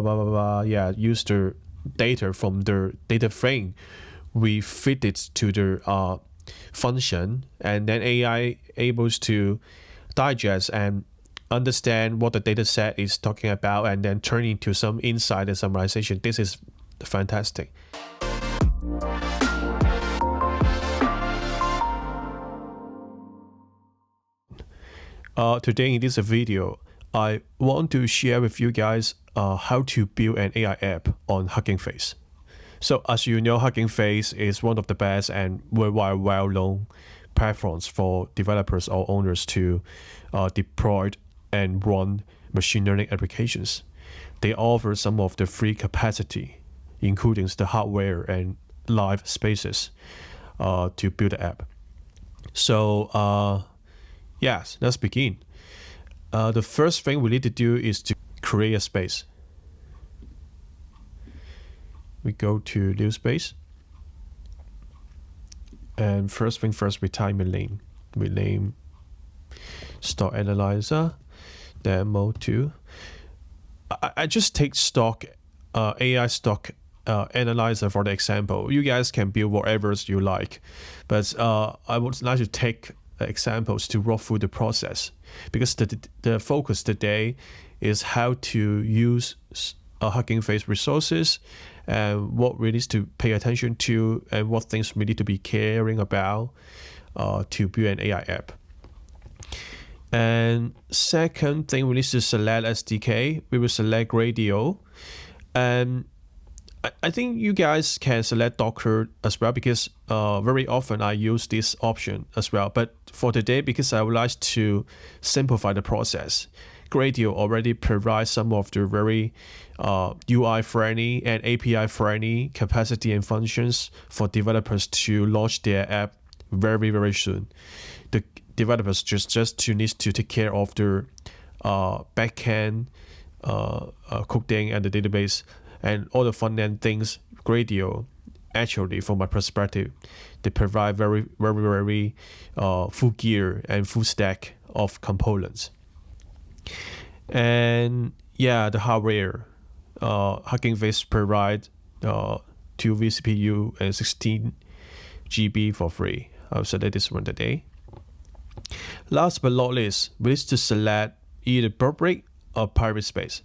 Yeah, use the data from the data frame. We feed it to the function, and then AI able to digest and understand what the data set is talking about, and then turn into some insight and summarization. This is fantastic. Today in this video, I want to share with you guys how to build an AI app on Hugging Face. So as you know, Hugging Face is one of the best and worldwide well-known platforms for developers or owners to deploy and run machine learning applications. They offer some of the free capacity, including the hardware and live spaces to build the app. So yes, let's begin. The first thing we need to do is to create a space. We go to new space. And first thing first, we type a name. We name stock analyzer demo 2. I just take stock AI stock analyzer for the example. You guys can build whatever you like, but I would like to take examples to walk through the process, because the focus today is how to use Hugging Face resources and what we need to pay attention to and what things we need to be caring about to build an AI app. And second thing, we need to select SDK. We will select Gradio, and I think you guys can select Docker as well, because very often I use this option as well. But for today, because I would like to simplify the process, Gradio already provides some of the very UI friendly and API friendly capacity and functions for developers to launch their app very, very soon. The developers just need to take care of their backend coding and the database and all the front end things. Gradio, actually, from my perspective, they provide very, very, very full gear and full stack of components. And yeah, the hardware, Hugging Face provide 2 vCPU and 16 GB for free. I'll select this one today. Last but not least, we need to select either public or private space.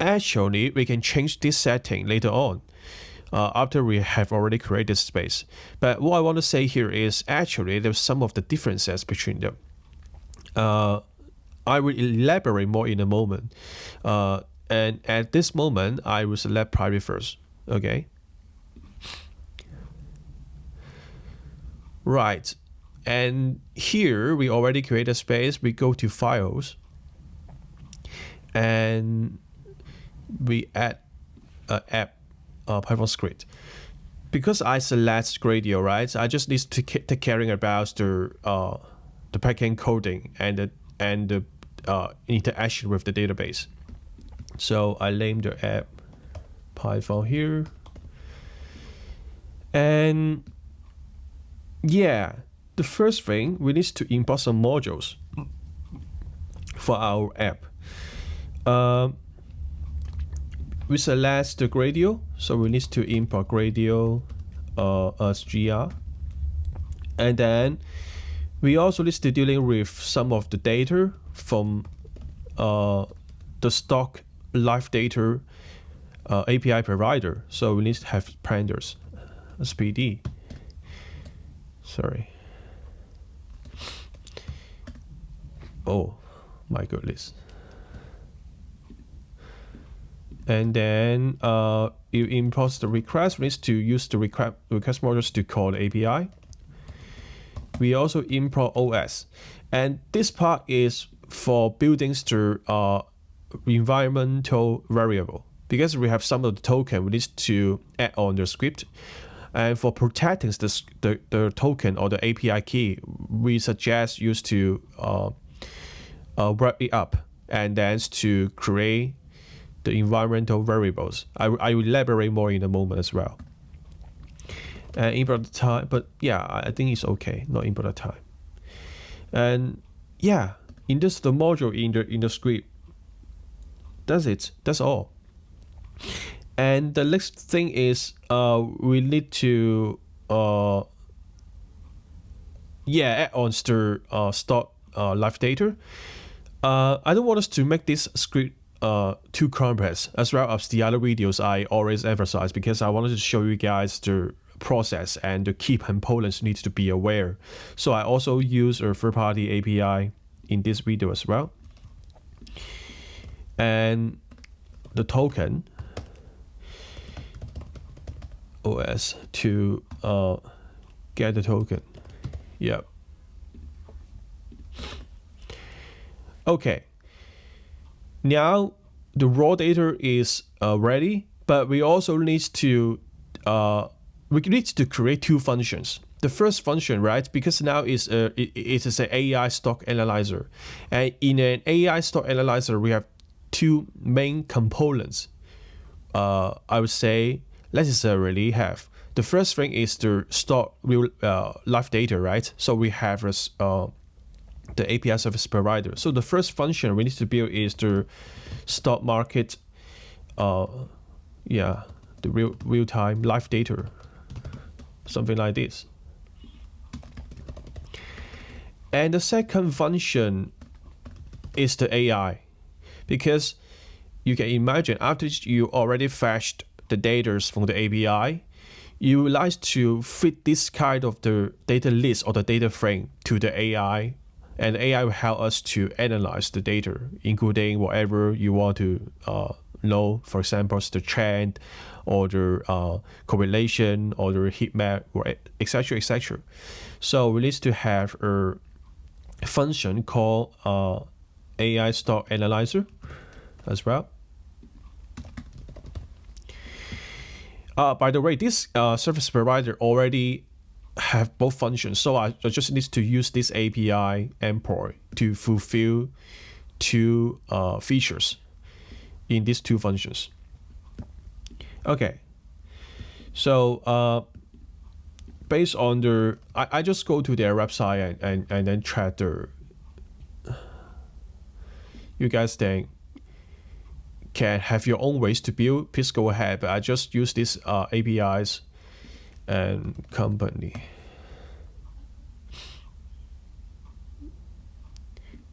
Actually, we can change this setting later on after we have already created space. But what I want to say here is actually there's some of the differences between them. I will elaborate more in a moment. And at this moment, I will select private first. Okay. Right. And here we already create a space. We go to files and we add an app Python script. Because I select Gradio, right? I just need to take caring about the backend coding and the interaction with the database. So I name the app Python here. And yeah, the first thing, we need to import some modules for our app. We select the Gradio, so we need to import Gradio as GR. And then we also need to dealing with some of the data from the stock live data API provider. So we need to have pandas as PD. Sorry. Oh my goodness. And then you import the request. We need to use the request modules to call the API. We also import OS, and this part is for building the environmental variable, because we have some of the token we need to add on the script. And for protecting the token or the API key, we suggest use to wrap it up and then to create the environmental variables. I will elaborate more in a moment as well. And import the time, but yeah, I think it's okay, not import the time. And yeah, in this the module in the script. That's it. That's all. And the next thing is we need to add on the stock live data. I don't want us to make this script too complex, as well as the other videos I always emphasize, because I wanted to show you guys the process and the key components need to be aware. So I also use a third-party API in this video as well. And the token OS to get the token. Yep. Okay. Now the raw data is ready, but we also need to create two functions. The first function, right? Because now it is an AI stock analyzer, and in an AI stock analyzer we have two main components. I would say necessarily have. The first thing is the stock real live data, right? So we have the API service provider. So the first function we need to build is the stock market, the real time live data, something like this. And the second function is the AI, because you can imagine after you already fetched the data from the API, you would like to fit this kind of the data list or the data frame to the AI, and AI will help us to analyze the data, including whatever you want to know, for example, the trend or the correlation or the heat map, or etc. etc. So we need to have a function called AI stock analyzer as well. By the way, this service provider already have both functions, so I just need to use this API endpoint to fulfill two features in these two functions. Okay, so based on the, I just go to their website and then track the, you guys then can have your own ways to build, please go ahead, but I just use these APIs and company.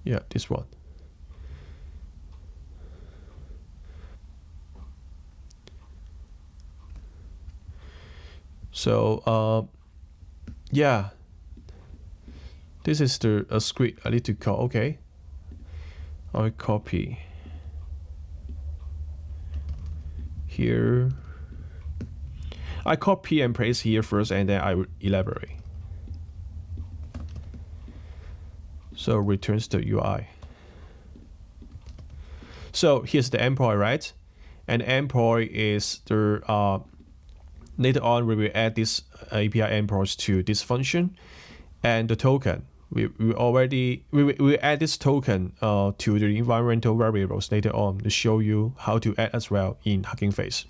Yeah, this one. So yeah, this is the script I need to call. Okay, I copy here. I copy and paste here first, and then I will elaborate. So returns the UI. So here's the endpoint, right? And endpoint is the later on we will add this API endpoints to this function, and the token we add this token to the environmental variables later on to show you how to add as well in Hugging Face.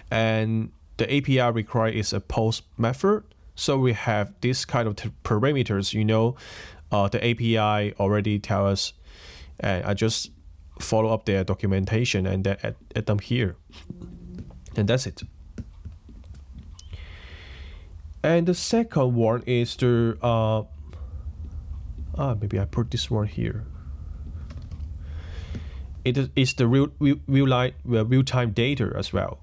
And the API required is a post method, so we have this kind of parameters. The API already tell us, and I just follow up their documentation and then add them here, and that's it. And the second one is the maybe I put this one here. It is the real time data as well.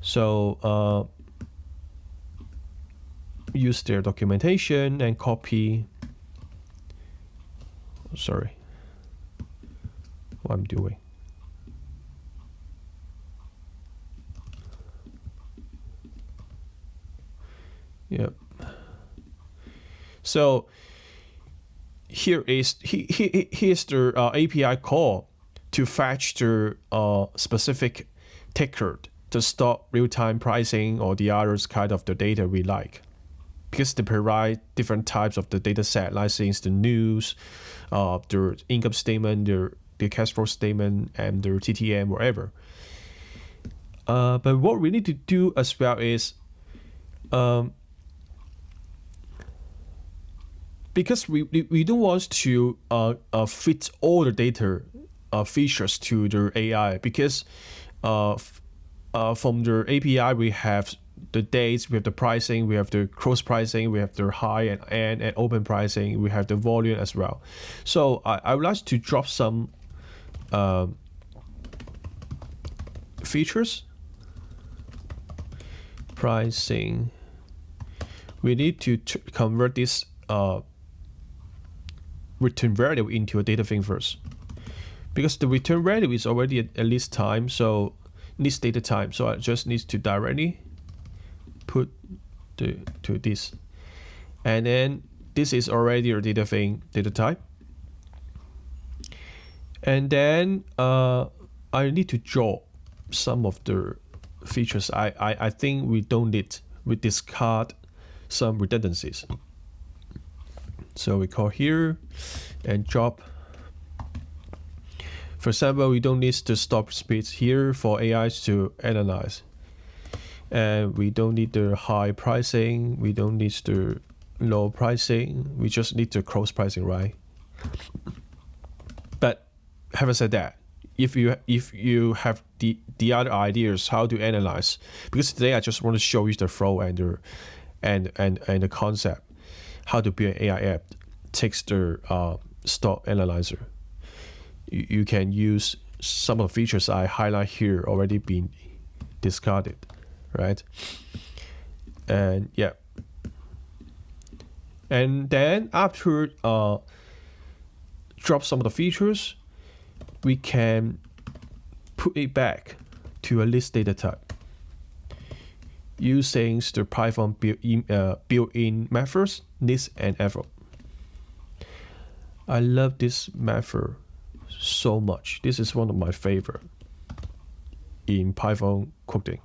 So use their documentation and copy. Sorry, what I'm doing. Yep. So here's the API call to fetch the specific ticker to stop real-time pricing or the others kind of the data we like, because they provide different types of the data set, like since the news, the income statement, the cash flow statement, and the TTM, whatever. But what we need to do as well is, because we don't want to fit all the data features to the AI, because from the API, we have the dates, we have the pricing, we have the cross pricing, we have the high and open pricing, we have the volume as well. So I would like to drop some features. Pricing. We need to convert this return value into a data frame first, because the return value is already at least time, so needs data time. So I just need to directly put to this, and then this is already a data frame data type, and then I need to draw some of the features I think we don't need. We discard some redundancies. So we call here and drop. For example, we don't need the stop speeds here for AIs to analyze. And we don't need the high pricing. We don't need the low pricing. We just need the cross pricing, right? But having said that, if you have the other ideas how to analyze, because today I just want to show you the flow and the concept, how to build an AI app takes the stock analyzer. You can use some of the features I highlight here already been discarded, right? And yeah. And then after drop some of the features, we can put it back to a list data type using the Python built-in methods list and effort. I love this method so much. This is one of my favorite in Python coding.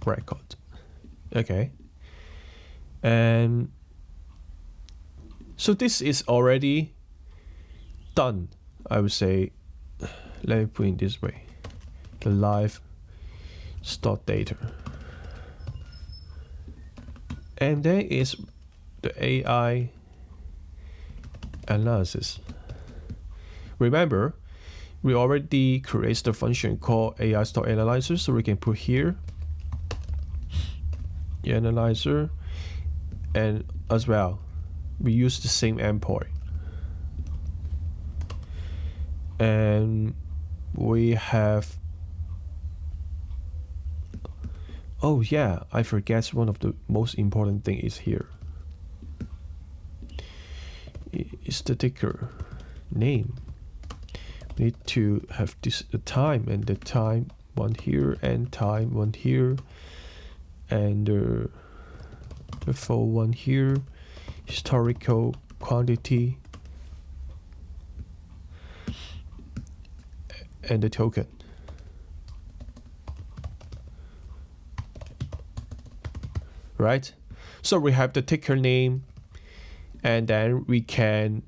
Record. Okay. And so this is already done, I would say. Let me put it this way. The live stock data. And then is the AI analysis. Remember, we already created the function called AI stock analyzer, so we can put here the analyzer, and as well, we use the same endpoint. And we have, oh yeah, I forget one of the most important thing is here. It's the ticker name. We need to have this the time, and the time one here and time one here, and the full one here, historical quantity, and the token. Right? So we have the ticker name, and then we can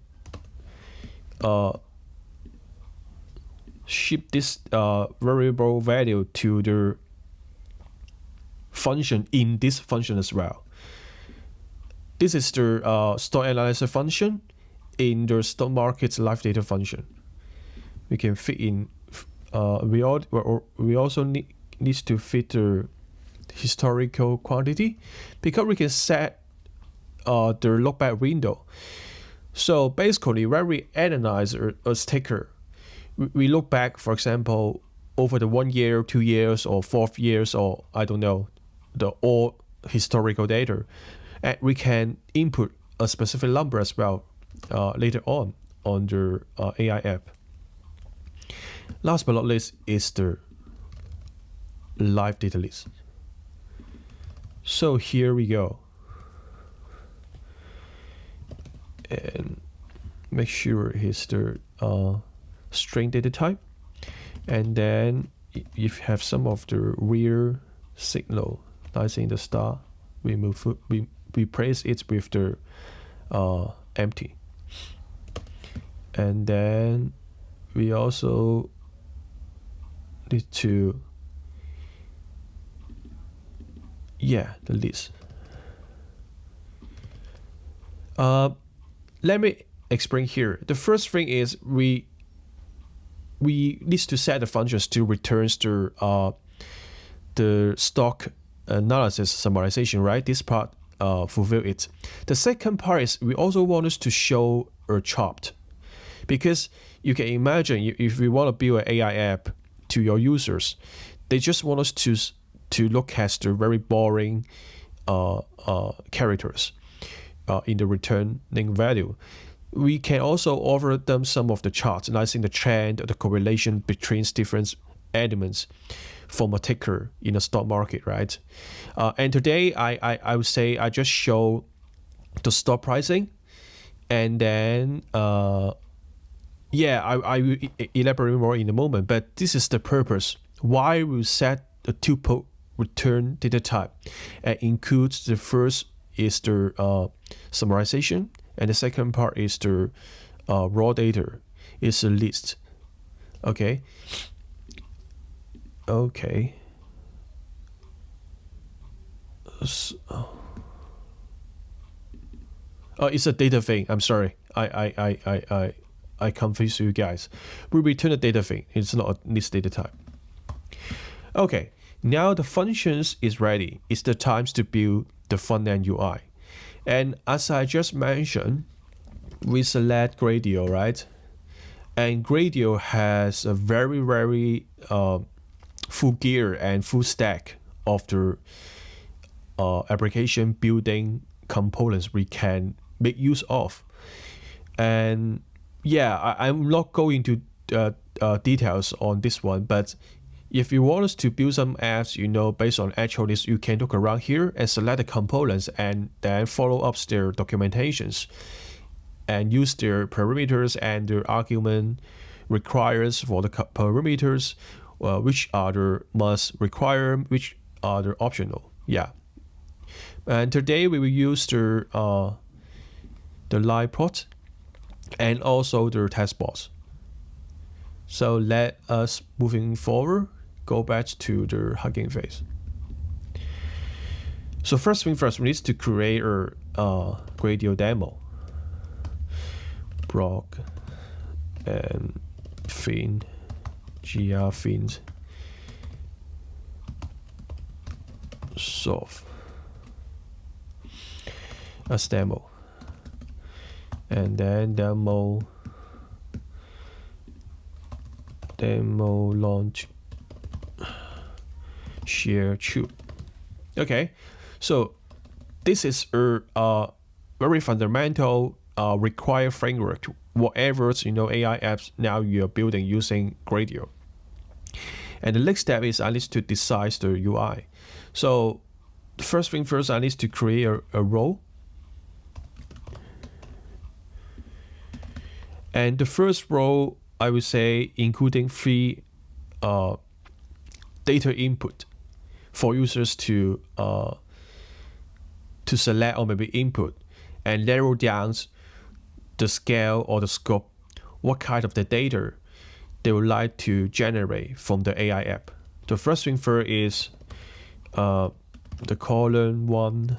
ship this variable value to the function in this function as well. This is the stock analyzer function in the stock market live data function. We can fit in. We also need to fit the historical quantity, because we can set the lookback window. So basically, when we analyze a ticker, we look back, for example, over the 1 year, 2 years, or 4 years, or I don't know, the all historical data, and we can input a specific number as well later on the AI app. Last but not least is the live data list. So here we go. And make sure it's the string data type. And then if you have some of the real signal, like in the star, we replace it with the empty. And then we also need to, the list. Let me explain here. The first thing is we we need to set the functions to return the stock analysis summarization, right? This part fulfill it. The second part is we also want us to show a chart, because you can imagine if we want to build an AI app to your users, they just want us to look at the very boring characters in the returning value. We can also offer them some of the charts, analyzing the trend or the correlation between different elements from a ticker in a stock market, right? And today, I would say I just show the stock pricing, and then I will elaborate more in a moment. But this is the purpose why we set the tuple return data type, and includes the first is the summarization, and the second part is the raw data, is a list. Okay. So, it's a data thing. I'm sorry. I confuse you guys. We return a data thing. It's not a list data type. Okay. Now the functions is ready. It's the time to build the front-end UI. And as I just mentioned, we select Gradio, right? And Gradio has a very, very full gear and full stack of the application building components we can make use of. And I'm not going to details on this one, but if you want us to build some apps, based on actual list, you can look around here and select the components and then follow up their documentations and use their parameters and their argument requires for the parameters, which are the must require, which are the optional. Yeah. And today we will use the line plot and also the test box. So let us, moving forward, go back to the Hugging Face. So first thing first, we need to create a Gradio demo. Block and fin, gr fins, solve as demo, and then demo launch share true. Okay, so this is a very fundamental required framework, whatever AI apps now you're building using Gradio. And the next step is I need to design the UI. So first thing first, I need to create a role. And the first role, I would say, including 3 data input for users to select or maybe input, and narrow down the scale or the scope, what kind of the data they would like to generate from the AI app. The first thing first is the column 1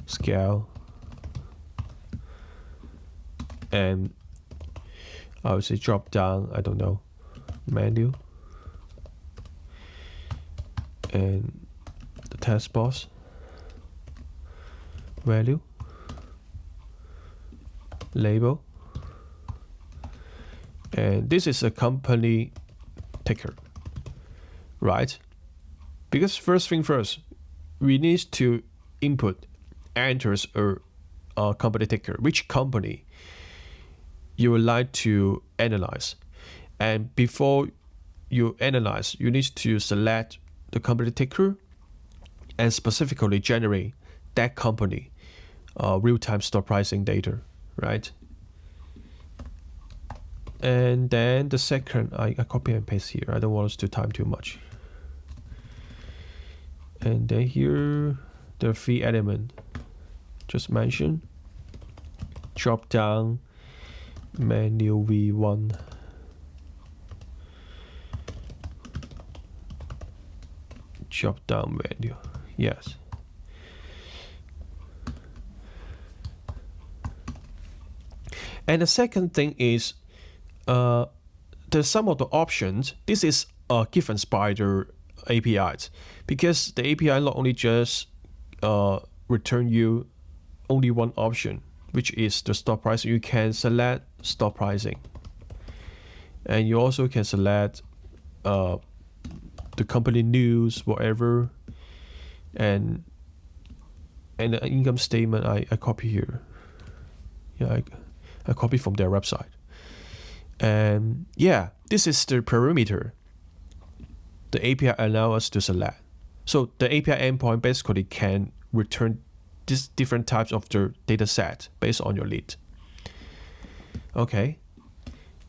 scale, and I would say drop down, I don't know, menu, and the test box value, label, and this is a company ticker, right? Because first thing first, we need to enters a company ticker, which company you would like to analyze. And before you analyze, you need to select the company ticker and specifically generate that company real-time stock pricing data, right? And then the second, I copy and paste here. I don't want us to time too much. And then here, the 3 element just mentioned. Drop down menu V1. Drop down menu. Yes. And the second thing is some of the options, this is given by the APIs, because the API not only just return you only one option, which is the stop pricing. You can select stop pricing, and you also can select the company news, whatever, and the income statement I copy here. Yeah, I copy from their website. And yeah, this is the parameter the API allows us to select. So the API endpoint basically can return these different types of the data set based on your lead. Okay.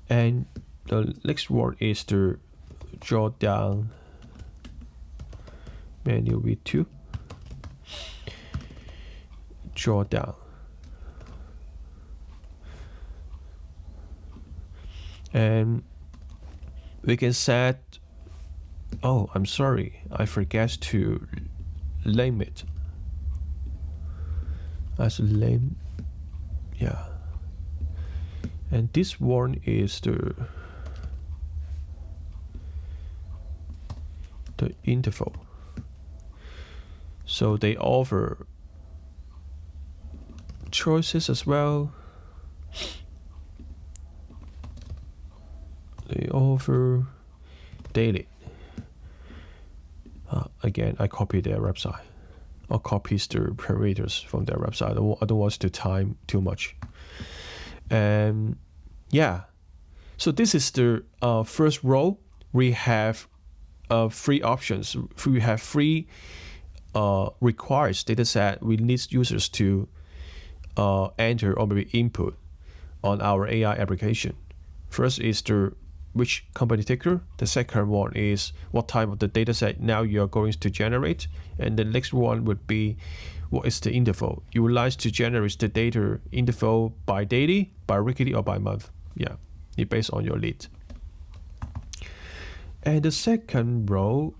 And the next word is the draw down menu v2. Draw down. And we can set, oh, I'm sorry, I forgot to name it as name. Yeah. And this one is the interval. So they offer choices as well. They offer daily. Again, I copy their website. Or copies the parameters from their website. I don't want to time too much. And yeah, so this is the first row. We have three options. We have three requires data set we need users to enter or maybe input on our AI application. First is the which company ticker. The second one is what type of the data set now you're going to generate. And the next one would be what is the interval. You would like to generate the data interval by daily, by weekly, or by month. Yeah, it based on your lead. And the second row,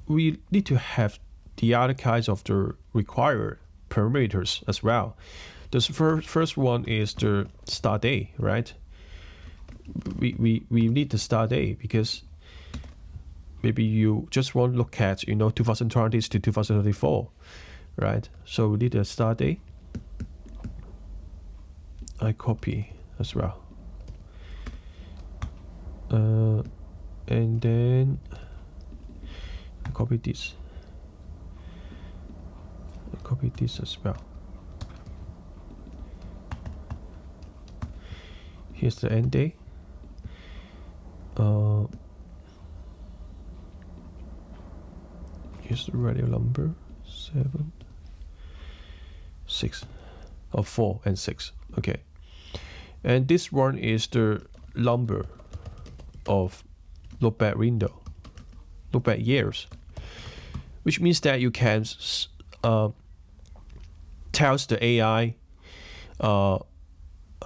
we need to have the other kinds of the required parameters as well. The first one is the start day, right? We need the start day because maybe you just want to look at 2020 to 2024, right? So we need a start day. I copy as well, and then I copy this. I copy this as well. Here's the end day. Here's the radio number 7, 6, or 4 and 6. Okay, and this one is the number of look back window, look back years, which means that you can tell the AI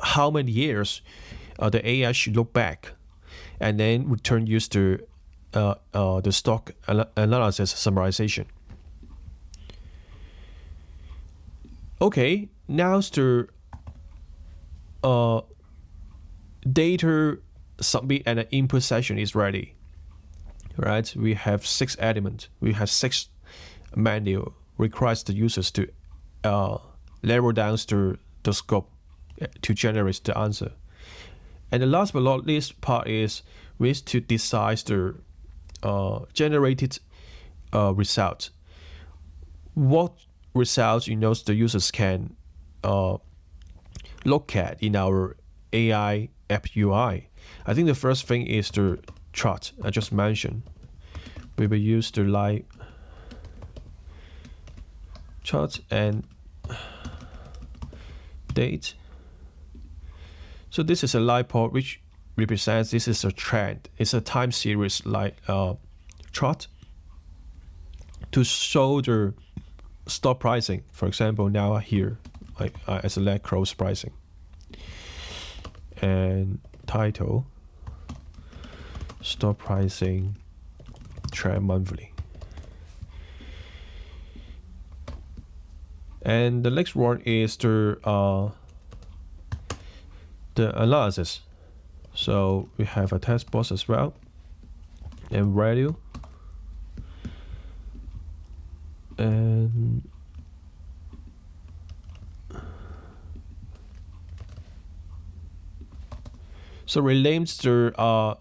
how many years the AI should look back, and then return use the stock analysis summarization. Okay, now the data submit and the input session is ready. Right, we have 6 elements. We have 6 menu requires the users to narrow down the scope to generate the answer. And the last but not least part is we need to decide the generated result. What results the users can look at in our AI app UI. I think the first thing is the chart I just mentioned. We will use the live chart and date. So this is a live plot which represents this is a trend. It's a time series like chart to show the stop pricing. For example, now here I select close pricing and title stop pricing trend monthly. And the next one is the the analysis. So we have a text box as well, and Gradio, and so we named the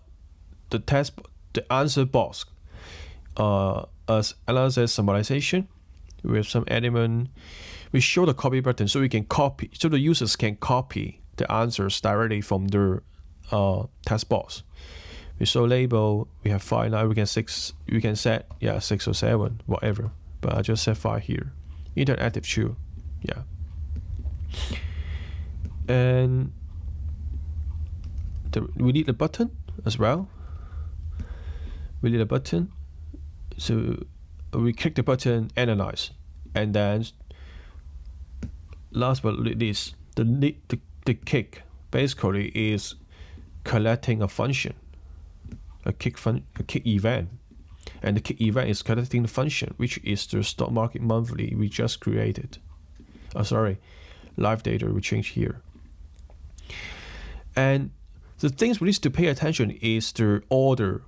text, the answer box as analysis summarization with some element. We show the copy button so we can copy, so the users can copy the answers directly from their text box. We show label. We have 5 now. We can set 6 or 7, whatever. But I just set 5 here. Interactive true, yeah. And we need a button as well. We need a button. So we click the button, analyze, and then last but not least, the kick basically is collecting a function, a kick event, and the kick event is collecting the function, which is the stock market monthly we just created. Live data we changed here. And the things we need to pay attention is the order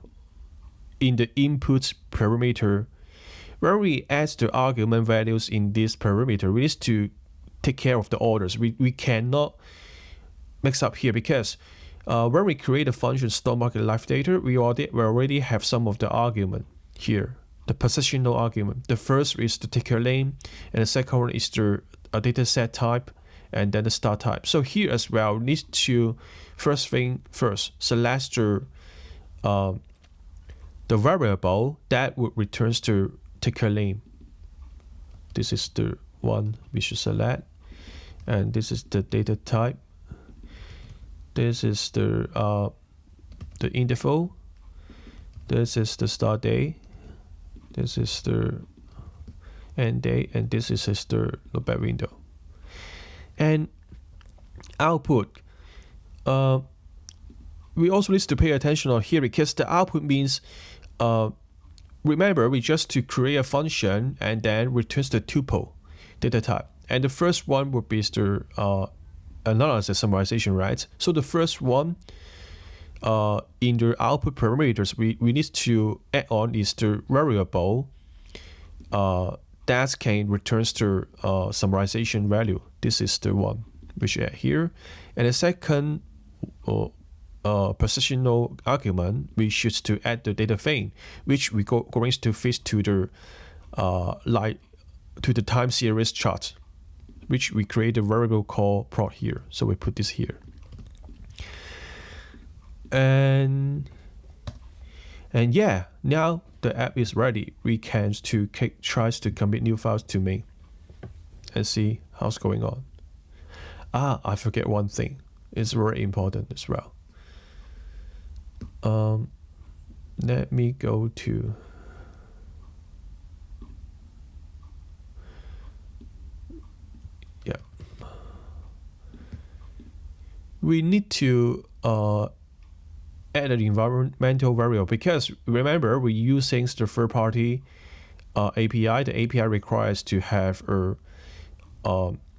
in the input parameter. Where we add the argument values in this parameter, we need to take care of the orders. We cannot mix up here, because when we create a function stock market live data, we already have some of the argument here, the positional argument. The first is the ticker name, and the second one is the data set type, and then the start type. So here as well, we need to first select the variable that would returns to ticker name. This is the one we should select, and this is the data type. This is the interval. This is the start day. This is the end day, and this is the lookback window. And output. We also need to pay attention on here, because the output means, remember, we just to create a function and then returns the tuple data type. And the first one would be the analysis summarization, right? So the first one in the output parameters we need to add on is the variable that can returns the summarization value. This is the one which add here. And the second positional argument, we should to add the DataFrame, which we going to fit to the to the time series chart, which we create a variable called plot here. So we put this here. And yeah, now the app is ready. We can tries to commit new files to me and see how's going on. I forget one thing. It's very important as well. Let me go to we need to add an environmental variable, because remember, we're using the third-party API. The API requires to have a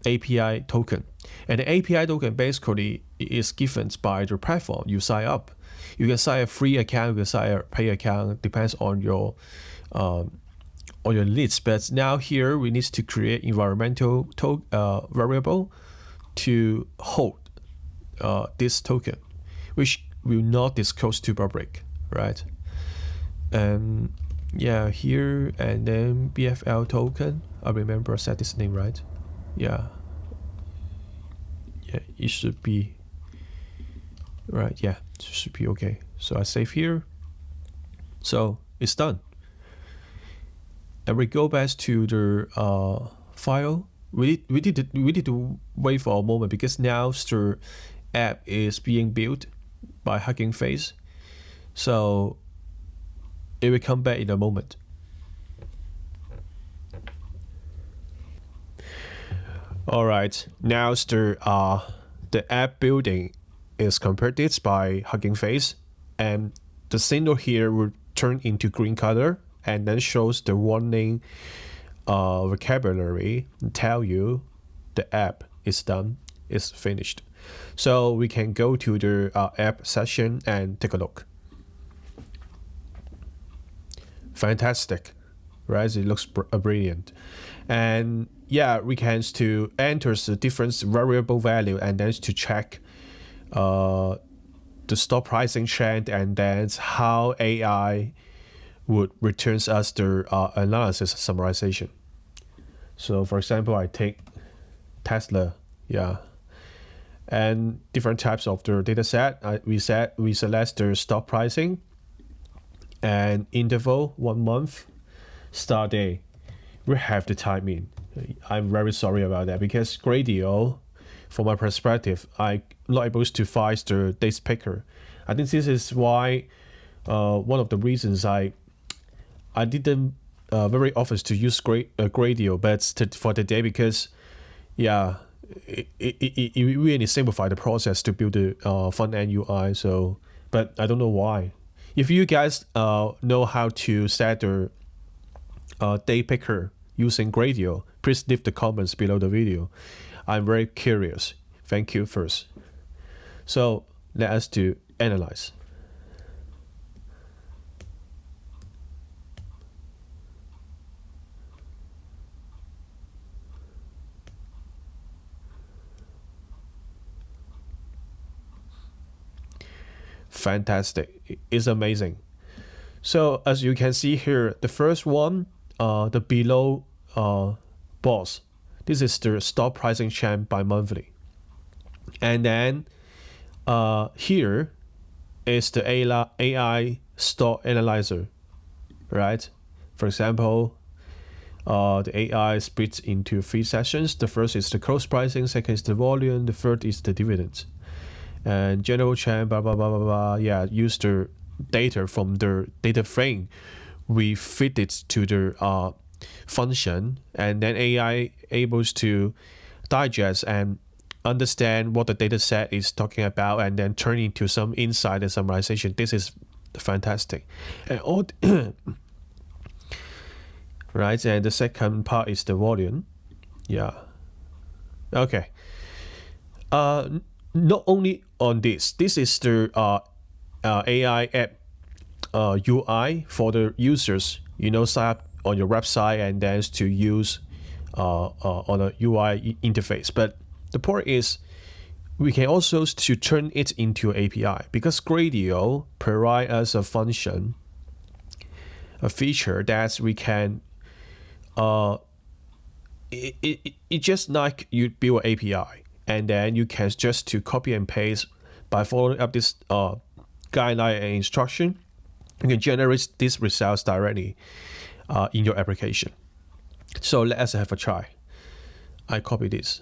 API token, and the API token basically is given by the platform. You sign up. You can sign a free account, you can sign a pay account, depends on your needs. But now here we need to create environmental variable to hold this token, which will not disclose to public, right? And yeah, here, and then BFL token. I remember I said this name right. Yeah, it should be right. Yeah, it should be okay. So I save here. So it's done. And we go back to the file. We need to wait for a moment, because now the app is being built by Hugging Face. So it will come back in a moment. All right, now the app building is completed by Hugging Face, and the signal here will turn into green color, and then shows the warning vocabulary and tell you the app is done, is finished. So we can go to the app session and take a look. Fantastic, right? It looks brilliant. And yeah, we can to enter the different variable value and then to check the stock pricing trend, and then how AI would returns us the analysis summarization. So for example, I take Tesla, yeah, and different types of the data set. We select the stock pricing and interval 1 month, start day. We have the time in. I'm very sorry about that because Gradio, from my perspective, I'm not able to find the date picker. I think this is why one of the reasons I didn't very often to use Gradio, but for today, because yeah, it really simplified the process to build the front end UI. So, but I don't know why. If you guys know how to set the day picker using Gradio, please leave the comments below the video. I'm very curious. Thank you first. So let us to analyze. Fantastic. It's amazing. So as you can see here, the first one, the below box, this is the stock pricing trend by monthly. And then here is the AI stock analyzer, right? For example, the AI splits into 3 sessions. The first is the close pricing, second is the volume, the third is the dividends. And general trend, blah, blah, blah, blah, blah. Yeah, use the data from the DataFrame. We fit it to the function, and then AI able to digest and understand what the data set is talking about, and then turn into some insight and summarization. This is fantastic. And all right, and the second part is the volume. Yeah. Okay. Not only on this is the AI app UI for the users. Sign up on your website and then to use on a UI interface. But the point is, we can also to turn it into an API, because Gradio provide us a function, a feature that we can it just like you build an API, and then you can just to copy and paste by following up this guideline and instruction. You can generate these results directly in your application. So let us have a try. I copy this.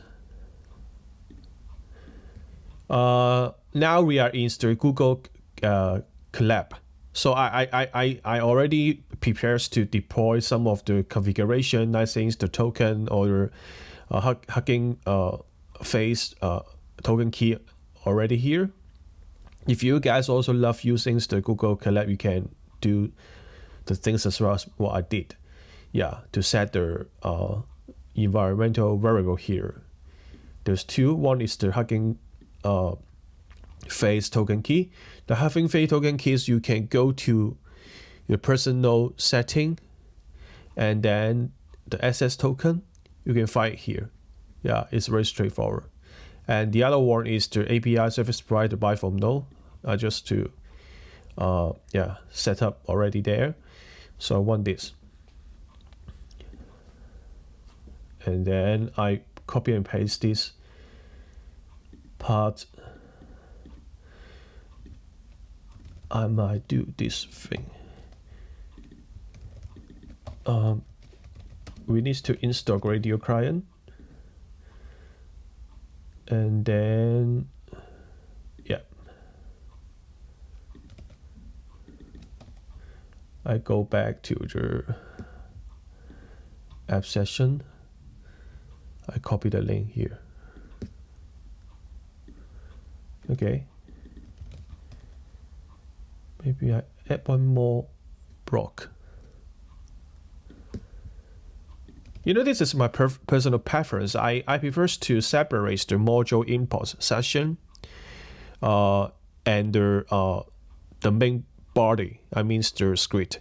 Now we are in the Google Colab. So I already prepared to deploy some of the configuration, nice things, the token or Hugging Face token key already here. If you guys also love using the Google Colab, you can do the things as well as what I did. Yeah, to set the environmental variable here. There's 2. One is the Hugging Face token key. The Hugging Face token keys, you can go to your personal setting, and then the access token, you can find it here. Yeah, it's very straightforward. And the other one is the API service provider by from node. Just to set up already there. So I want this, and then I copy and paste this part. I might do this thing. We need to install Gradio client, and then I go back to the app session. I copy the link here. Okay. Maybe I add one more block. This is my personal preference. I prefer to separate the module import session and the main body, I mean the script.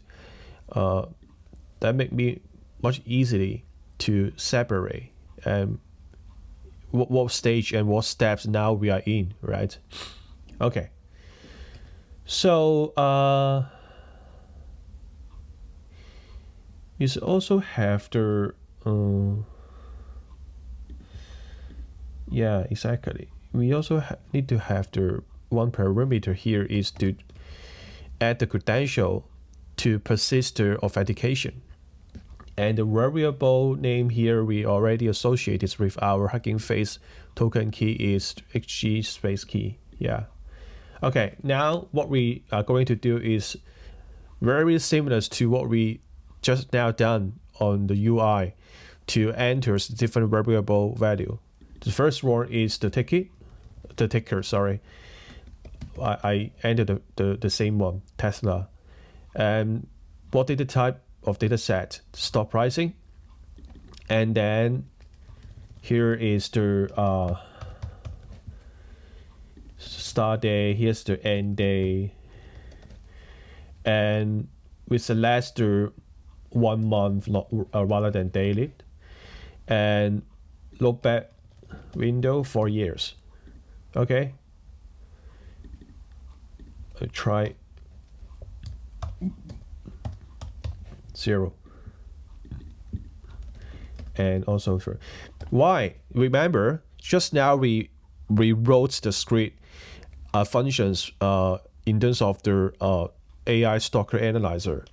That make me much easily to separate what stage and what steps now we are in, right? Okay. So you also have the yeah, exactly. We also need to have the one parameter here is to add the credential to persist the authentication. And the variable name here we already associated with our Hugging Face token key is HG space key. Yeah. Okay, now what we are going to do is very similar to what we just now done on the UI to enter different variable value. The first one is the ticker, sorry. I entered the same one, Tesla. And what data type of data set? Stop pricing. And then here is the start day, here's the end day. And we select the 1 month rather than daily. And look back window 4 years. Okay. I try 0. And also for why? Remember, just now we wrote the script functions in terms of the AI Stalker Analyzer.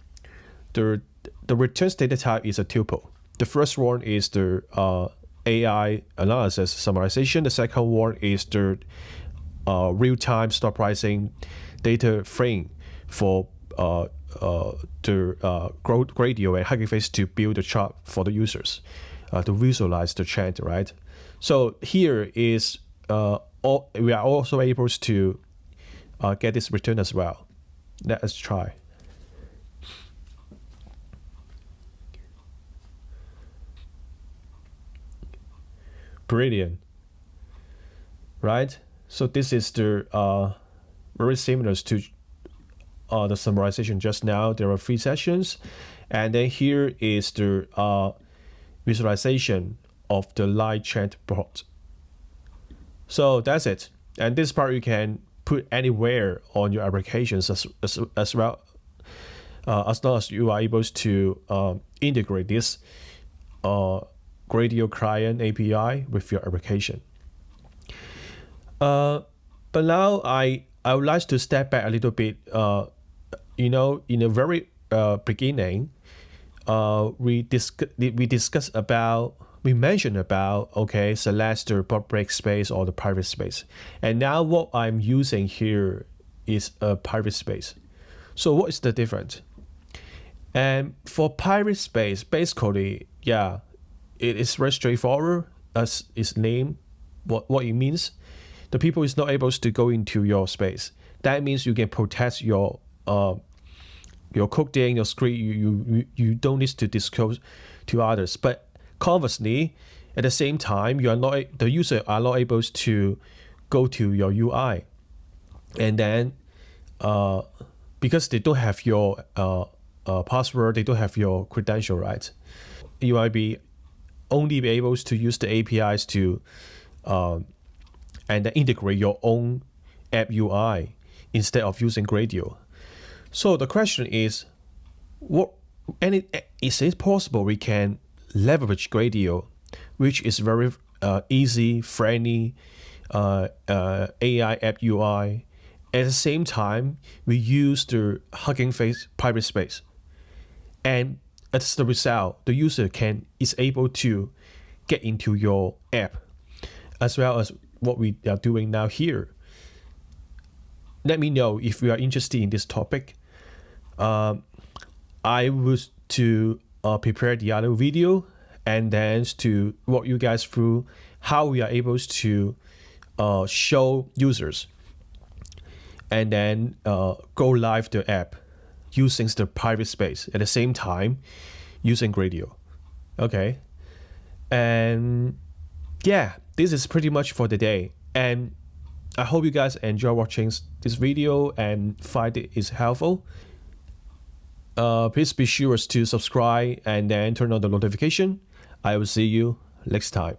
The returns data type is a tuple. The first one is the AI analysis summarization. The second one is the real-time stock pricing data frame for the Gradio and Hugging Face to build a chart for the users to visualize the trend, right? So here is we are also able to get this return as well. Let us try. Brilliant, right? So this is the very similar to the summarization just now. There are 3 sessions, and then here is the visualization of the live chat bot. So that's it. And this part you can put anywhere on your applications as well, as long as you are able to integrate this Gradio client API with your application. But now I would like to step back a little bit. In the very beginning, we mentioned about okay, select the public space or the private space, and now what I'm using here is a private space. So what is the difference? And for private space, basically, yeah, it is very straightforward as its name, what it means. The people is not able to go into your space. That means you can protect your coding, your script. You don't need to disclose to others. But conversely, at the same time, the user are not able to go to your UI, and then because they don't have your password, they don't have your credential, right? You might only be able to use the APIs to and then integrate your own app UI instead of using Gradio. So the question is, is it possible we can leverage Gradio, which is very easy, friendly AI app UI. At the same time, we use the Hugging Face private space, and as the result, the user is able to get into your app, as well as what we are doing now here. Let me know if you are interested in this topic. I was to prepare the other video and then to walk you guys through how we are able to show users and then go live the app using the private space at the same time using Gradio. Okay. And yeah, this is pretty much for the day. And I hope you guys enjoy watching this video and find it is helpful. Please be sure to subscribe and then turn on the notification. I will see you next time.